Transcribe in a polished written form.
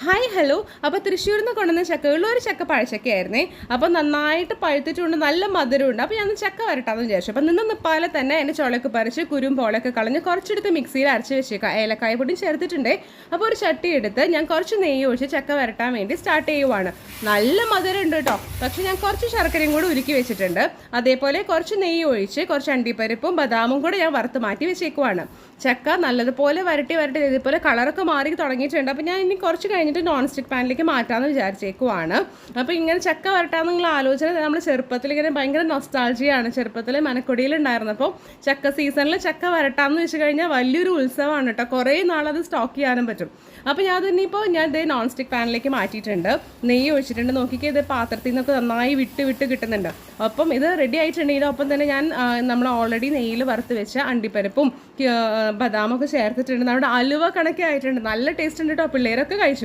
Hi hello. അപ്പോൾ തൃശ്ശൂരിൽ നിന്ന് കൊണ്ടുവന്ന ചക്കകളിൽ ഒരു ചക്ക പഴച്ചക്കയായിരുന്നേ. അപ്പോൾ നന്നായിട്ട് പഴുത്തിട്ടുണ്ട്, നല്ല മധുരമുണ്ട്. അപ്പോൾ ഞാൻ ചക്ക വരട്ടാമെന്ന് വിചാരിച്ചു. അപ്പോൾ നിപ്പാലെ തന്നെ അതിൻ്റെ ചുളയൊക്കെ പറിച്ച് കുരും പോളൊക്കെ കളഞ്ഞ് കുറച്ചെടുത്ത് മിക്സിയിൽ അരച്ച് വെച്ചേക്കാം. ഏലക്കായ പൊടിയും ചേർത്തിട്ടുണ്ടേ. അപ്പോൾ ഒരു ചട്ടി എടുത്ത് ഞാൻ കുറച്ച് നെയ്യ് ഒഴിച്ച് ചക്ക വരട്ടാൻ വേണ്ടി സ്റ്റാർട്ട് ചെയ്യുവാണ്. നല്ല മധുരം ഉണ്ട് കേട്ടോ. പക്ഷേ ഞാൻ കുറച്ച് ശർക്കരയും കൂടി ഉരുക്കി വെച്ചിട്ടുണ്ട്. അതേപോലെ കുറച്ച് നെയ്യ് ഒഴിച്ച് കുറച്ച് അണ്ടിപ്പരിപ്പും ബദാമും കൂടെ ഞാൻ വറുത്ത് മാറ്റി വെച്ചേക്കുവാണ്. ചക്ക നല്ലതുപോലെ വരട്ടി ഇതുപോലെ കളറൊക്കെ മാറി തുടങ്ങിയിട്ടുണ്ട്. അപ്പോൾ ഞാൻ ഇനി കുറച്ച് കഴിഞ്ഞിട്ട് നോൺ സ്റ്റിക്ക് പാനിലേക്ക് മാറ്റാമെന്ന് വിചാരിച്ചേക്കുവാണ്. അപ്പോൾ ഇങ്ങനെ ചക്ക വരട്ടാന്ന് നിങ്ങൾ ആലോചന നമ്മൾ ചെറുപ്പത്തിൽ ഇങ്ങനെ ഭയങ്കര നൊസ്റ്റാൾജിയാണ്. ചെറുപ്പത്തിൽ മനക്കൊടിയിലുണ്ടായിരുന്നപ്പോൾ ചക്ക സീസണിൽ ചക്ക വരട്ടാന്ന് വെച്ച് കഴിഞ്ഞാൽ വലിയൊരു ഉത്സവമാണ് കേട്ടോ. കുറേ നാളത് സ്റ്റോക്ക് ചെയ്യാനും പറ്റും. അപ്പോൾ ഞാൻ ഇതേ നോൺ സ്റ്റിക്ക് പാനിലേക്ക് മാറ്റിയിട്ടുണ്ട്. നെയ്യ് ഒഴിച്ചിട്ടുണ്ട്. നോക്കിക്കേ, ഇത് പാത്രത്തിൽ നിന്നൊക്കെ നന്നായി വിട്ട് കിട്ടുന്നുണ്ട്. അപ്പം ഇത് റെഡി ആയിട്ടുണ്ടെങ്കിൽ ഒപ്പം തന്നെ ഞാൻ നമ്മൾ ഓൾറെഡി നെയ്യിൽ വറുത്ത് വെച്ച അണ്ടിപ്പരിപ്പും ബദാമൊക്കെ ചേർത്തിട്ടുണ്ട്. നമ്മുടെ അലുവ കണക്കെ ആയിട്ടുണ്ട്. നല്ല ടേസ്റ്റ് ഉണ്ട് കേട്ടോ. പിള്ളേരൊക്കെ കഴിച്ചു.